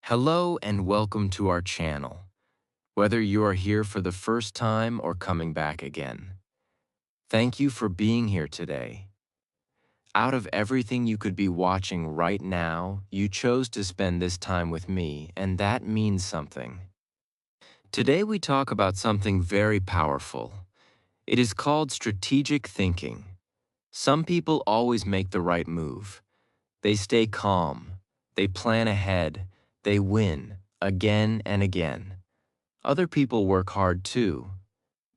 Hello and welcome to our channel, whether you are here for the first time or coming back again. Thank you for being here today. Out of everything you could be watching right now, you chose to spend this time with me, and that means something. Today we talk about something very powerful. It is called strategic thinking. Some people always make the right move. They stay calm, they plan ahead, they win again and again. Other people work hard too,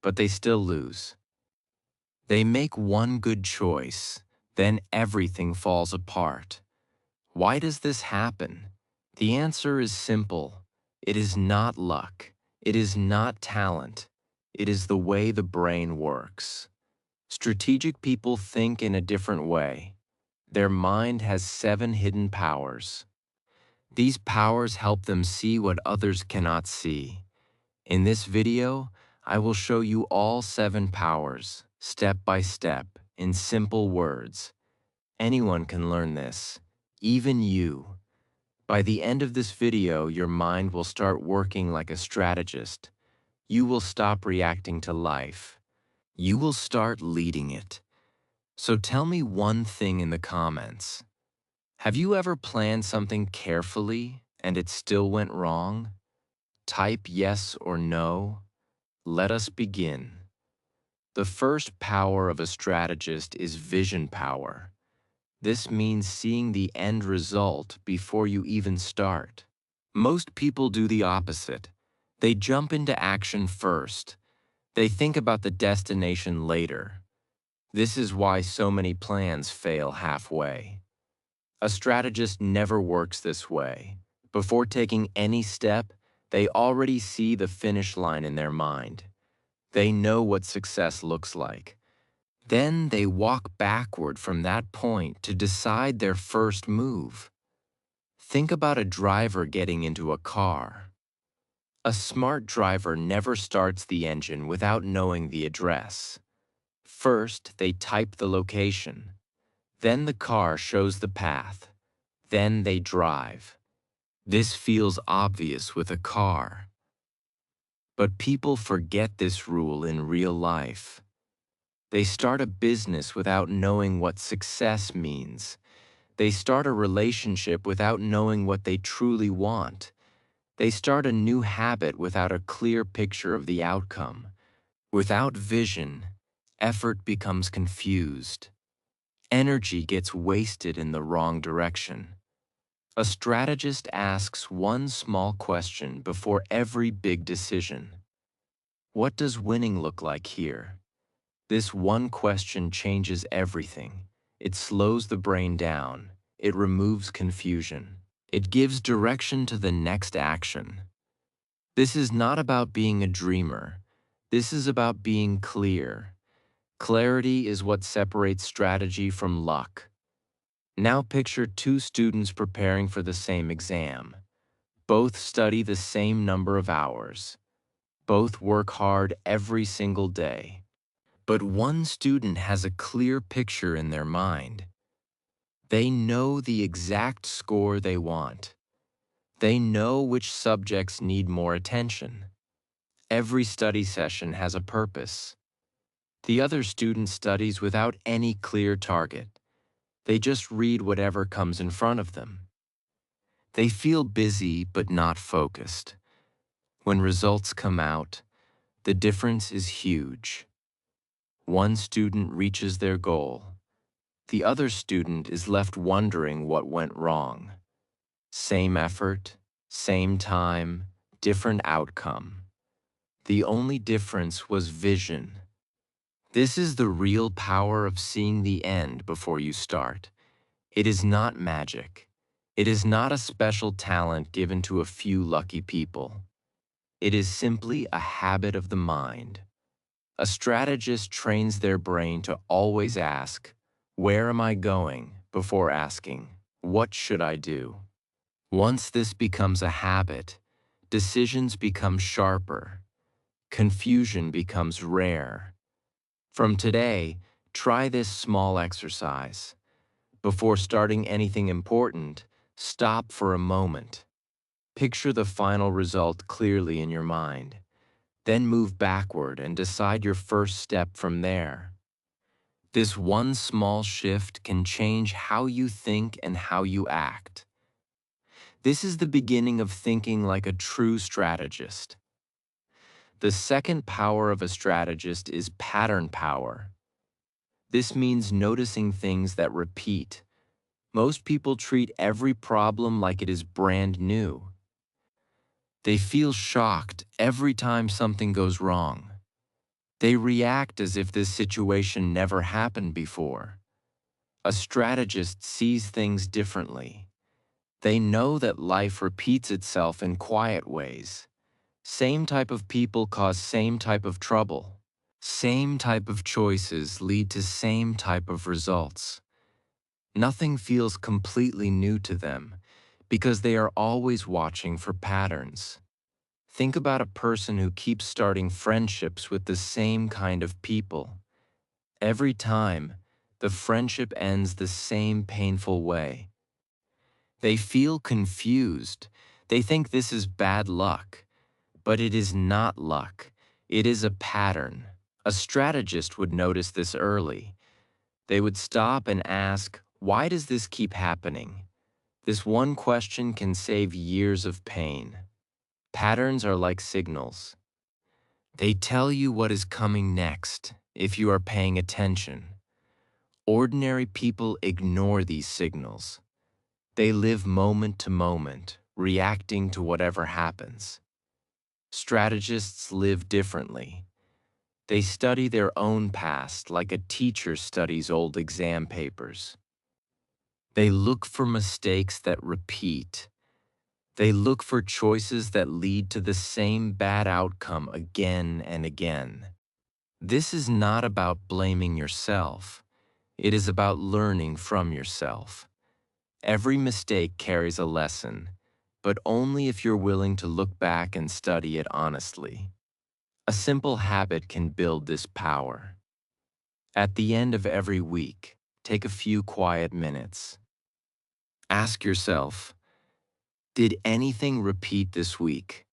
but they still lose. They make one good choice, then everything falls apart. Why does this happen? The answer is simple. It is not luck. It is not talent. It is the way the brain works. Strategic people think in a different way. Their mind has 7 hidden powers. These powers help them see what others cannot see. In this video, I will show you all 7 powers, step by step, in simple words. Anyone can learn this, even you. By the end of this video, your mind will start working like a strategist. You will stop reacting to life. You will start leading it. So tell me one thing in the comments. Have you ever planned something carefully and it still went wrong? Type yes or no. Let us begin. The first power of a strategist is vision power. This means seeing the end result before you even start. Most people do the opposite. They jump into action first. They think about the destination later. This is why so many plans fail halfway. A strategist never works this way. Before taking any step, they already see the finish line in their mind. They know what success looks like. Then they walk backward from that point to decide their first move. Think about a driver getting into a car. A smart driver never starts the engine without knowing the address. First, they type the location. Then the car shows the path. Then they drive. This feels obvious with a car. But people forget this rule in real life. They start a business without knowing what success means. They start a relationship without knowing what they truly want. They start a new habit without a clear picture of the outcome. Without vision, effort becomes confused. Energy gets wasted in the wrong direction. A strategist asks one small question before every big decision. What does winning look like here? This one question changes everything. It slows the brain down. It removes confusion. It gives direction to the next action. This is not about being a dreamer. This is about being clear. Clarity is what separates strategy from luck. Now picture 2 students preparing for the same exam. Both study the same number of hours. Both work hard every single day. But one student has a clear picture in their mind. They know the exact score they want. They know which subjects need more attention. Every study session has a purpose. The other student studies without any clear target. They just read whatever comes in front of them. They feel busy but not focused. When results come out, the difference is huge. One student reaches their goal. The other student is left wondering what went wrong. Same effort, same time, different outcome. The only difference was vision. This is the real power of seeing the end before you start. It is not magic. It is not a special talent given to a few lucky people. It is simply a habit of the mind. A strategist trains their brain to always ask, "Where am I going?" before asking, "What should I do?" Once this becomes a habit, decisions become sharper. Confusion becomes rare. From today, try this small exercise. Before starting anything important, stop for a moment. Picture the final result clearly in your mind. Then move backward and decide your first step from there. This one small shift can change how you think and how you act. This is the beginning of thinking like a true strategist. The second power of a strategist is pattern power. This means noticing things that repeat. Most people treat every problem like it is brand new. They feel shocked every time something goes wrong. They react as if this situation never happened before. A strategist sees things differently. They know that life repeats itself in quiet ways. Same type of people cause same type of trouble. Same type of choices lead to same type of results. Nothing feels completely new to them because they are always watching for patterns. Think about a person who keeps starting friendships with the same kind of people. Every time, the friendship ends the same painful way. They feel confused. They think this is bad luck. But it is not luck. It is a pattern. A strategist would notice this early. They would stop and ask, why does this keep happening? This one question can save years of pain. Patterns are like signals. They tell you what is coming next if you are paying attention. Ordinary people ignore these signals. They live moment to moment, reacting to whatever happens. Strategists live differently. They study their own past like a teacher studies old exam papers. They look for mistakes that repeat. They look for choices that lead to the same bad outcome again and again. This is not about blaming yourself. It is about learning from yourself. Every mistake carries a lesson, but only if you're willing to look back and study it honestly. A simple habit can build this power. At the end of every week, take a few quiet minutes. Ask yourself, did anything repeat this week?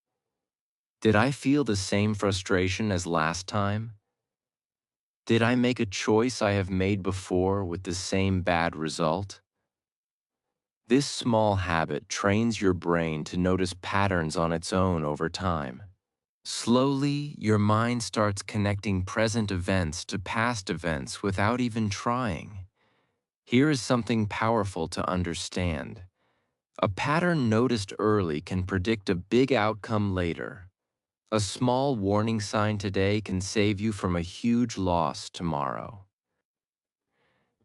Did I feel the same frustration as last time? Did I make a choice I have made before with the same bad result? This small habit trains your brain to notice patterns on its own over time. Slowly, your mind starts connecting present events to past events without even trying. Here is something powerful to understand. A pattern noticed early can predict a big outcome later. A small warning sign today can save you from a huge loss tomorrow.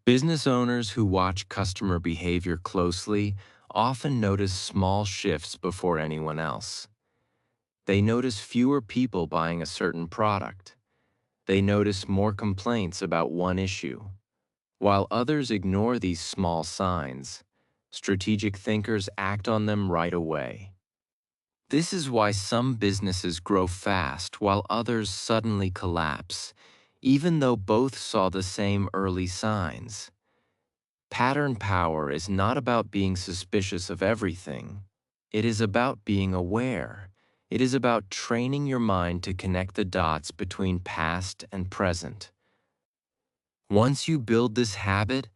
Business owners who watch customer behavior closely often notice small shifts before anyone else. They notice fewer people buying a certain product. They notice more complaints about one issue. While others ignore these small signs, strategic thinkers act on them right away. This is why some businesses grow fast while others suddenly collapse, even though both saw the same early signs. Pattern power is not about being suspicious of everything. It is about being aware. It is about training your mind to connect the dots between past and present. Once you build this habit,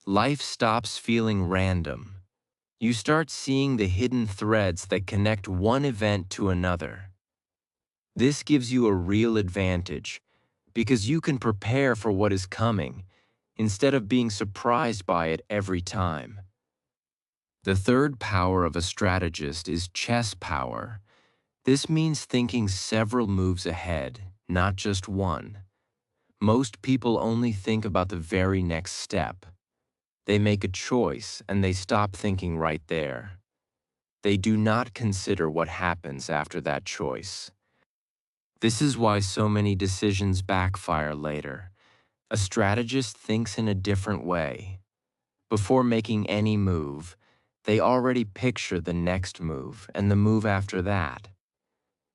life stops feeling random. You start seeing the hidden threads that connect one event to another. This gives you a real advantage because you can prepare for what is coming instead of being surprised by it every time. The third power of a strategist is chess power. This means thinking several moves ahead, not just one. Most people only think about the very next step. They make a choice and they stop thinking right there. They do not consider what happens after that choice. This is why so many decisions backfire later. A strategist thinks in a different way. Before making any move, they already picture the next move and the move after that.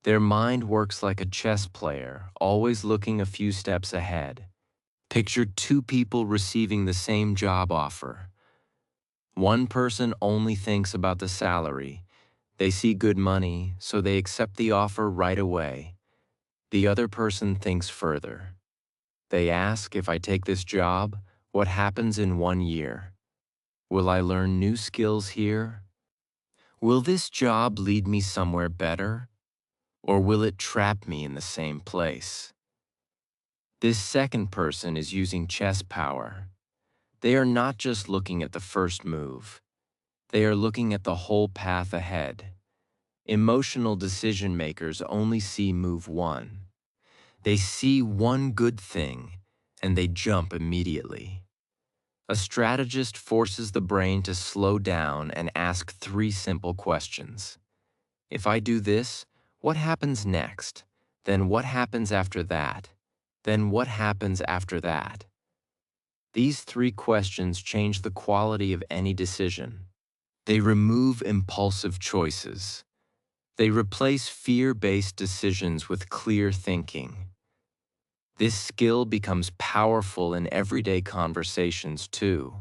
Their mind works like a chess player, always looking a few steps ahead. Picture two people receiving the same job offer. One person only thinks about the salary. They see good money, so they accept the offer right away. The other person thinks further. They ask, if I take this job, what happens in 1 year? Will I learn new skills here? Will this job lead me somewhere better? Or will it trap me in the same place? This second person is using chess power. They are not just looking at the first move. They are looking at the whole path ahead. Emotional decision makers only see move one. They see one good thing, and they jump immediately. A strategist forces the brain to slow down and ask 3 simple questions. If I do this, what happens next? Then what happens after that? Then what happens after that? These 3 questions change the quality of any decision. They remove impulsive choices. They replace fear-based decisions with clear thinking. This skill becomes powerful in everyday conversations too.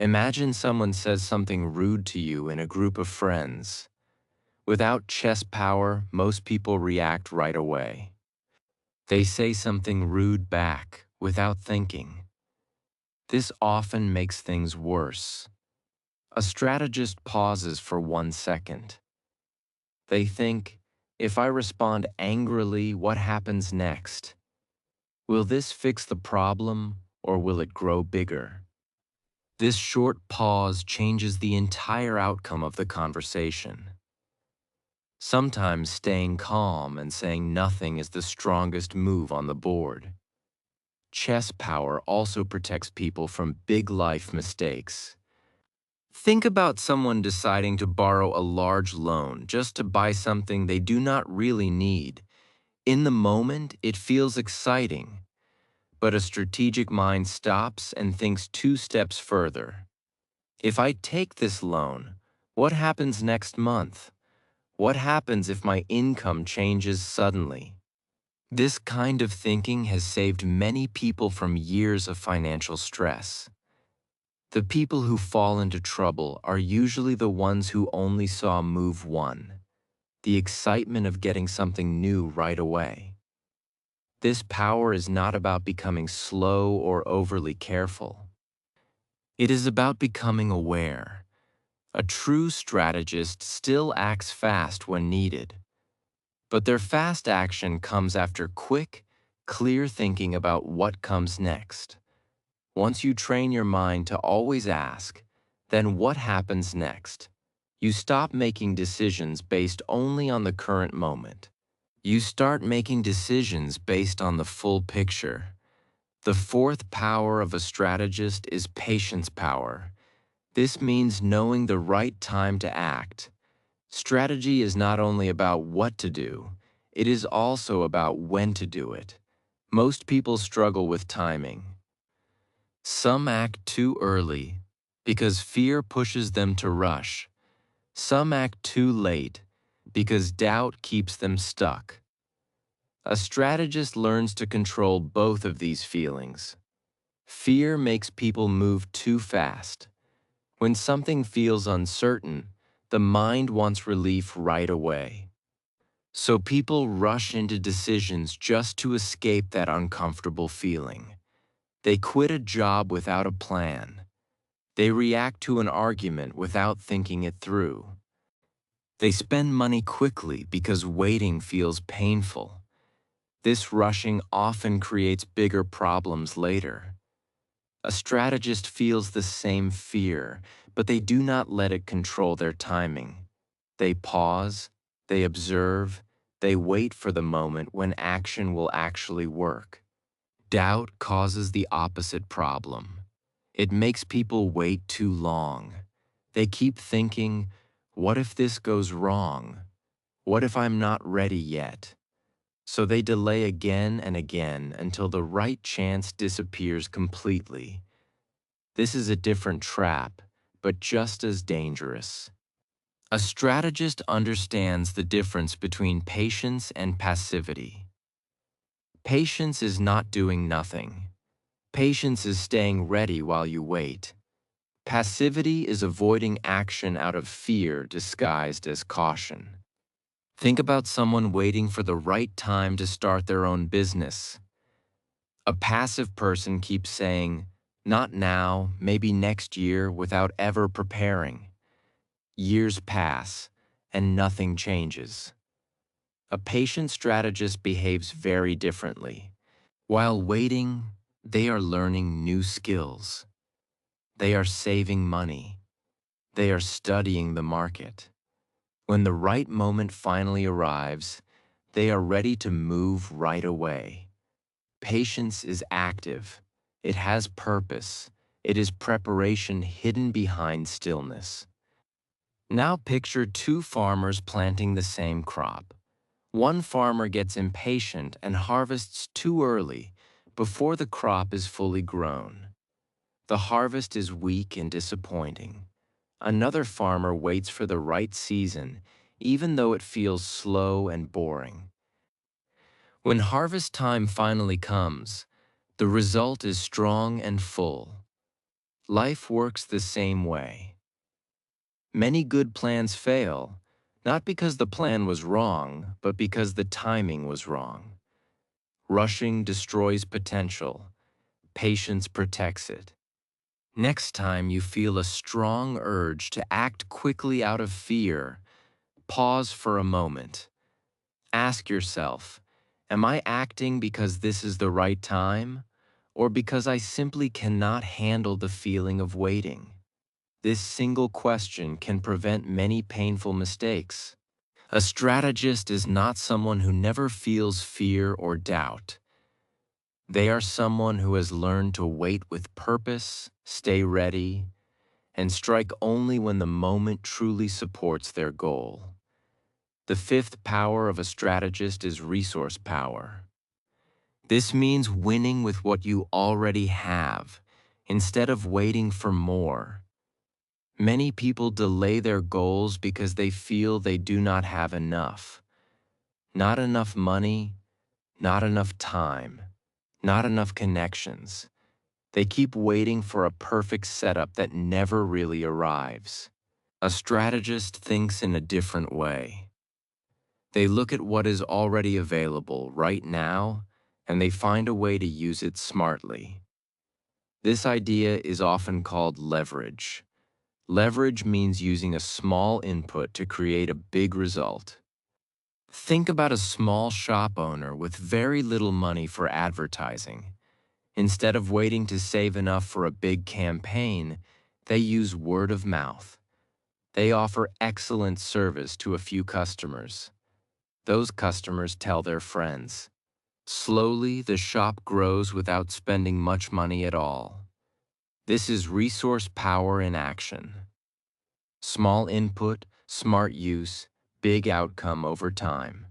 Imagine someone says something rude to you in a group of friends. Without chess power, most people react right away. They say something rude back without thinking. This often makes things worse. A strategist pauses for 1 second. They think, if I respond angrily, what happens next? Will this fix the problem, or will it grow bigger? This short pause changes the entire outcome of the conversation. Sometimes staying calm and saying nothing is the strongest move on the board. Chess power also protects people from big life mistakes. Think about someone deciding to borrow a large loan just to buy something they do not really need. In the moment, it feels exciting, but a strategic mind stops and thinks 2 steps further. If I take this loan, what happens next month? What happens if my income changes suddenly? This kind of thinking has saved many people from years of financial stress. The people who fall into trouble are usually the ones who only saw move one, the excitement of getting something new right away. This power is not about becoming slow or overly careful. It is about becoming aware. A true strategist still acts fast when needed, but their fast action comes after quick, clear thinking about what comes next. Once you train your mind to always ask, then what happens next? You stop making decisions based only on the current moment. You start making decisions based on the full picture. The fourth power of a strategist is patience power. This means knowing the right time to act. Strategy is not only about what to do, it is also about when to do it. Most people struggle with timing. Some act too early because fear pushes them to rush. Some act too late because doubt keeps them stuck. A strategist learns to control both of these feelings. Fear makes people move too fast. When something feels uncertain, the mind wants relief right away. So people rush into decisions just to escape that uncomfortable feeling. They quit a job without a plan. They react to an argument without thinking it through. They spend money quickly because waiting feels painful. This rushing often creates bigger problems later. A strategist feels the same fear, but they do not let it control their timing. They pause, they observe, they wait for the moment when action will actually work. Doubt causes the opposite problem. It makes people wait too long. They keep thinking, what if this goes wrong? What if I'm not ready yet? So they delay again and again until the right chance disappears completely. This is a different trap, but just as dangerous. A strategist understands the difference between patience and passivity. Patience is not doing nothing. Patience is staying ready while you wait. Passivity is avoiding action out of fear disguised as caution. Think about someone waiting for the right time to start their own business. A passive person keeps saying, "Not now, maybe next year," without ever preparing. Years pass, and nothing changes. A patient strategist behaves very differently. While waiting, they are learning new skills. They are saving money. They are studying the market. When the right moment finally arrives, they are ready to move right away. Patience is active. It has purpose. It is preparation hidden behind stillness. Now picture two farmers planting the same crop. One farmer gets impatient and harvests too early, before the crop is fully grown. The harvest is weak and disappointing. Another farmer waits for the right season, even though it feels slow and boring. When harvest time finally comes, the result is strong and full. Life works the same way. Many good plans fail, not because the plan was wrong, but because the timing was wrong. Rushing destroys potential. Patience protects it. Next time you feel a strong urge to act quickly out of fear, pause for a moment. Ask yourself, am I acting because this is the right time, or because I simply cannot handle the feeling of waiting? This single question can prevent many painful mistakes. A strategist is not someone who never feels fear or doubt. They are someone who has learned to wait with purpose, stay ready, and strike only when the moment truly supports their goal. The fifth power of a strategist is resource power. This means winning with what you already have, instead of waiting for more. Many people delay their goals because they feel they do not have enough. Not enough money, not enough time, not enough connections. They keep waiting for a perfect setup that never really arrives. A strategist thinks in a different way. They look at what is already available right now, and they find a way to use it smartly. This idea is often called leverage. Leverage means using a small input to create a big result. Think about a small shop owner with very little money for advertising. Instead of waiting to save enough for a big campaign, they use word of mouth. They offer excellent service to a few customers. Those customers tell their friends. Slowly, the shop grows without spending much money at all. This is resource power in action. Small input, smart use, big outcome over time.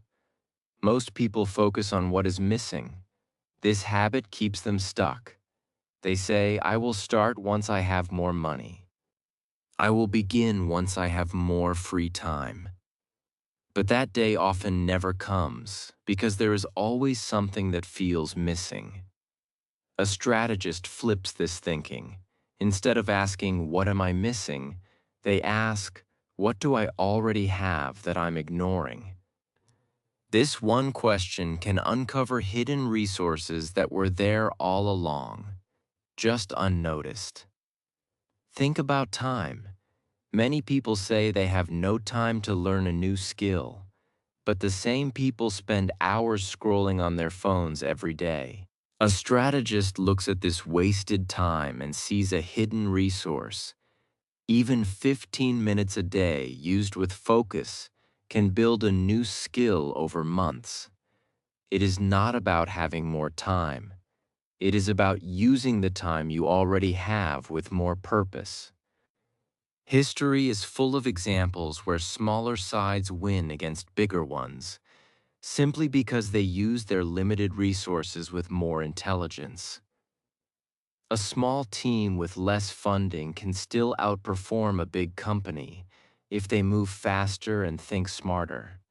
Most people focus on what is missing. This habit keeps them stuck. They say, "I will start once I have more money. I will begin once I have more free time." But that day often never comes because there is always something that feels missing. A strategist flips this thinking. Instead of asking, "What am I missing?" they ask, "What do I already have that I'm ignoring?" This one question can uncover hidden resources that were there all along, just unnoticed. Think about time. Many people say they have no time to learn a new skill, but the same people spend hours scrolling on their phones every day. A strategist looks at this wasted time and sees a hidden resource. Even 15 minutes a day used with focus can build a new skill over months. It is not about having more time. It is about using the time you already have with more purpose. History is full of examples where smaller sides win against bigger ones, simply because they use their limited resources with more intelligence. A small team with less funding can still outperform a big company if they move faster and think smarter.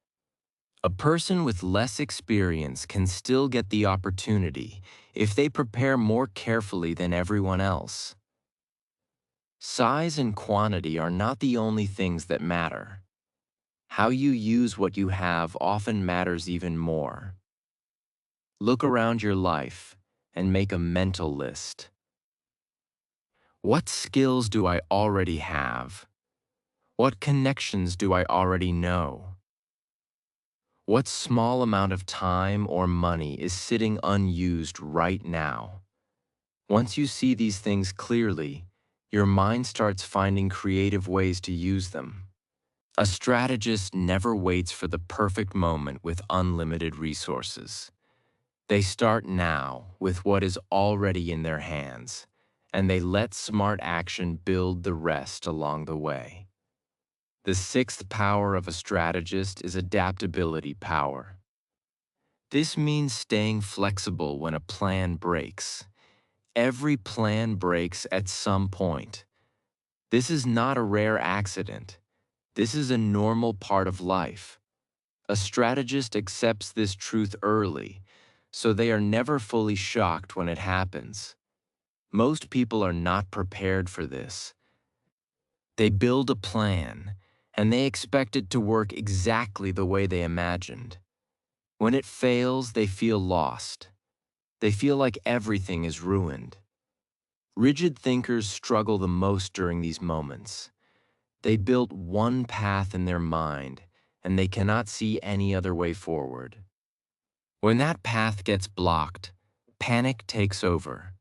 A person with less experience can still get the opportunity if they prepare more carefully than everyone else. Size and quantity are not the only things that matter. How you use what you have often matters even more. Look around your life and make a mental list. What skills do I already have? What connections do I already know? What small amount of time or money is sitting unused right now? Once you see these things clearly, your mind starts finding creative ways to use them. A strategist never waits for the perfect moment with unlimited resources. They start now with what is already in their hands, and they let smart action build the rest along the way. The sixth power of a strategist is adaptability power. This means staying flexible when a plan breaks. Every plan breaks at some point. This is not a rare accident. This is a normal part of life. A strategist accepts this truth early, so they are never fully shocked when it happens. Most people are not prepared for this. They build a plan, and they expect it to work exactly the way they imagined. When it fails, they feel lost. They feel like everything is ruined. Rigid thinkers struggle the most during these moments. They built one path in their mind, and they cannot see any other way forward. When that path gets blocked, panic takes over.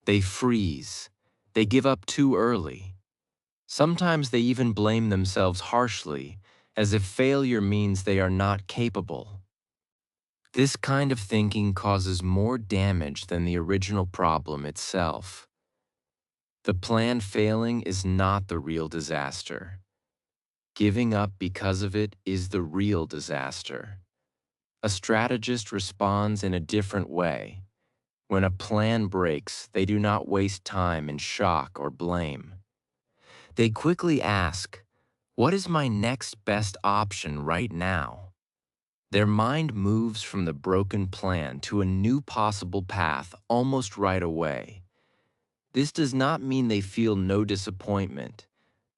They freeze. They give up too early. Sometimes they even blame themselves harshly, as if failure means they are not capable. This kind of thinking causes more damage than the original problem itself. The plan failing is not the real disaster. Giving up because of it is the real disaster. A strategist responds in a different way. When a plan breaks, they do not waste time in shock or blame. They quickly ask, "What is my next best option right now?" Their mind moves from the broken plan to a new possible path almost right away. This does not mean they feel no disappointment.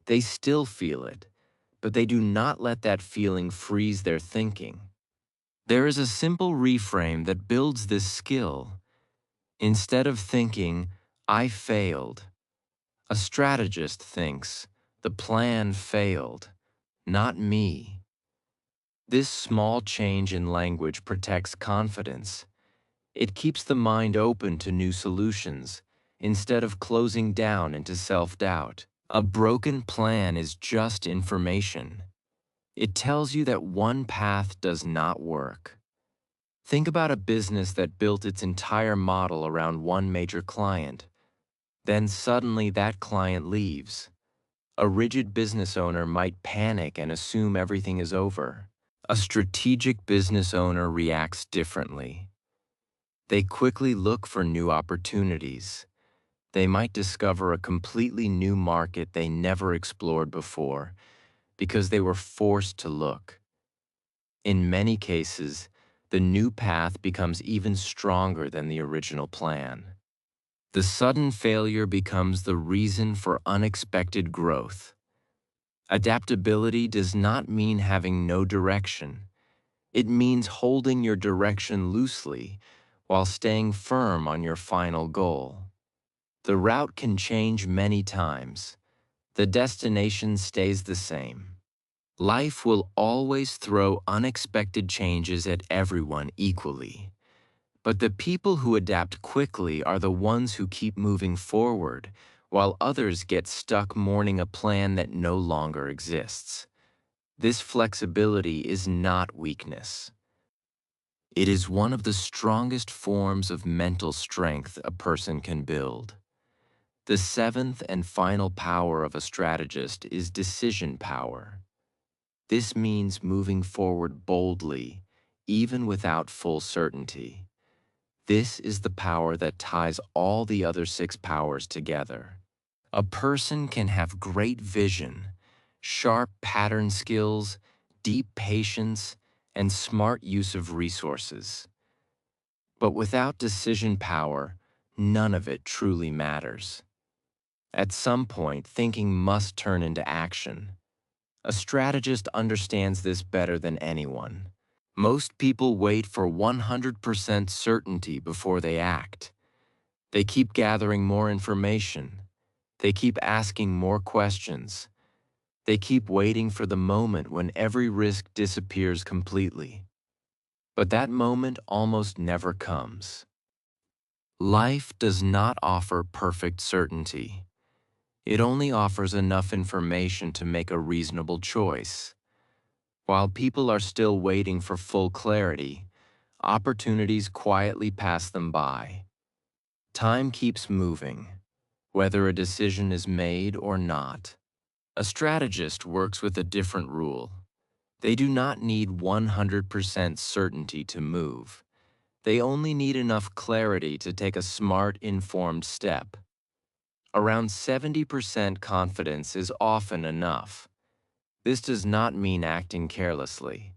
They still feel it, but they do not let that feeling freeze their thinking. There is a simple reframe that builds this skill. Instead of thinking, "I failed," a strategist thinks, "The plan failed, not me." This small change in language protects confidence. It keeps the mind open to new solutions, instead of closing down into self-doubt. A broken plan is just information. It tells you that one path does not work. Think about a business that built its entire model around one major client. Then suddenly that client leaves. A rigid business owner might panic and assume everything is over. A strategic business owner reacts differently. They quickly look for new opportunities. They might discover a completely new market they never explored before because they were forced to look. In many cases, the new path becomes even stronger than the original plan. The sudden failure becomes the reason for unexpected growth. Adaptability does not mean having no direction. It means holding your direction loosely while staying firm on your final goal. The route can change many times. The destination stays the same. Life will always throw unexpected changes at everyone equally. But the people who adapt quickly are the ones who keep moving forward, while others get stuck mourning a plan that no longer exists. This flexibility is not weakness. It is one of the strongest forms of mental strength a person can build. The seventh and final power of a strategist is decision power. This means moving forward boldly, even without full certainty. This is the power that ties all the other six powers together. A person can have great vision, sharp pattern skills, deep patience, and smart use of resources. But without decision power, none of it truly matters. At some point, thinking must turn into action. A strategist understands this better than anyone. Most people wait for 100% certainty before they act. They keep gathering more information. They keep asking more questions. They keep waiting for the moment when every risk disappears completely. But that moment almost never comes. Life does not offer perfect certainty. It only offers enough information to make a reasonable choice. While people are still waiting for full clarity, opportunities quietly pass them by. Time keeps moving, whether a decision is made or not. A strategist works with a different rule. They do not need 100% certainty to move. They only need enough clarity to take a smart, informed step. Around 70% confidence is often enough. This does not mean acting carelessly.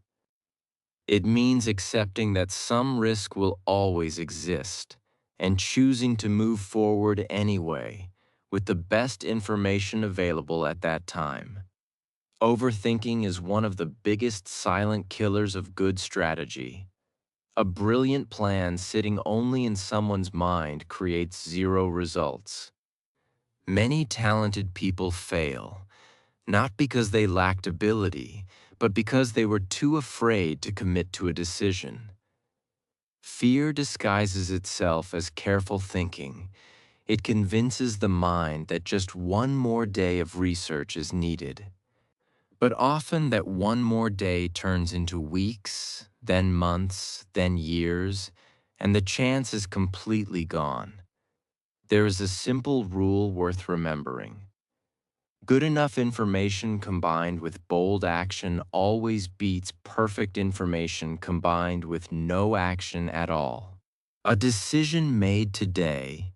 It means accepting that some risk will always exist and choosing to move forward anyway, with the best information available at that time. Overthinking is one of the biggest silent killers of good strategy. A brilliant plan sitting only in someone's mind creates zero results. Many talented people fail, not because they lacked ability, but because they were too afraid to commit to a decision. Fear disguises itself as careful thinking. It convinces the mind that just one more day of research is needed. But often that one more day turns into weeks, then months, then years, and the chance is completely gone. There is a simple rule worth remembering. Good enough information combined with bold action always beats perfect information combined with no action at all. A decision made today,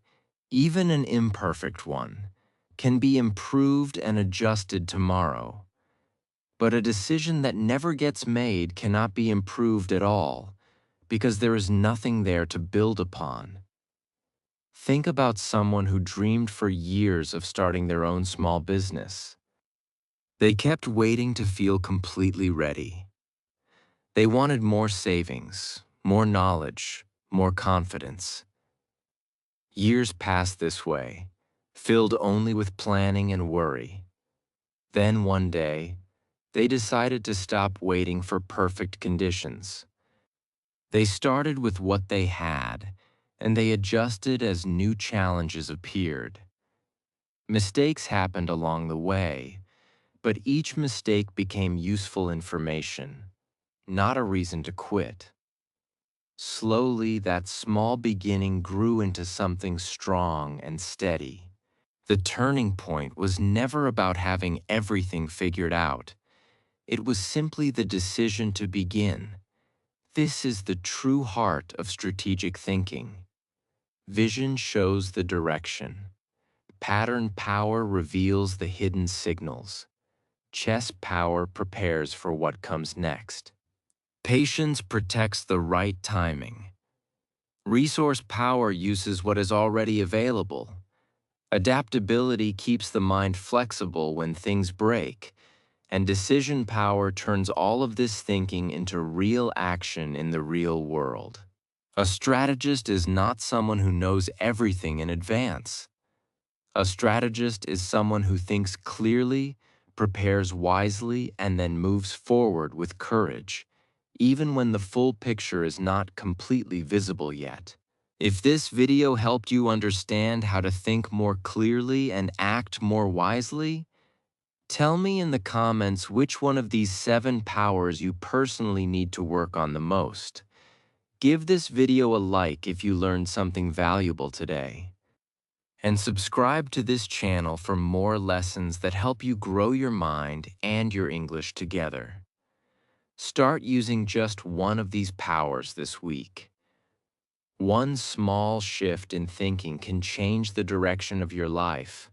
even an imperfect one, can be improved and adjusted tomorrow. But a decision that never gets made cannot be improved at all because there is nothing there to build upon. Think about someone who dreamed for years of starting their own small business. They kept waiting to feel completely ready. They wanted more savings, more knowledge, more confidence. Years passed this way, filled only with planning and worry. Then one day, they decided to stop waiting for perfect conditions. They started with what they had, and they adjusted as new challenges appeared. Mistakes happened along the way, but each mistake became useful information, not a reason to quit. Slowly, that small beginning grew into something strong and steady. The turning point was never about having everything figured out. It was simply the decision to begin. This is the true heart of strategic thinking. Vision shows the direction. Pattern power reveals the hidden signals. Chess power prepares for what comes next. Patience protects the right timing. Resource power uses what is already available. Adaptability keeps the mind flexible when things break, and decision power turns all of this thinking into real action in the real world. A strategist is not someone who knows everything in advance. A strategist is someone who thinks clearly, prepares wisely, and then moves forward with courage, even when the full picture is not completely visible yet. If this video helped you understand how to think more clearly and act more wisely, tell me in the comments which one of these 7 powers you personally need to work on the most. Give this video a like if you learned something valuable today. And subscribe to this channel for more lessons that help you grow your mind and your English together. Start using just one of these powers this week. One small shift in thinking can change the direction of your life.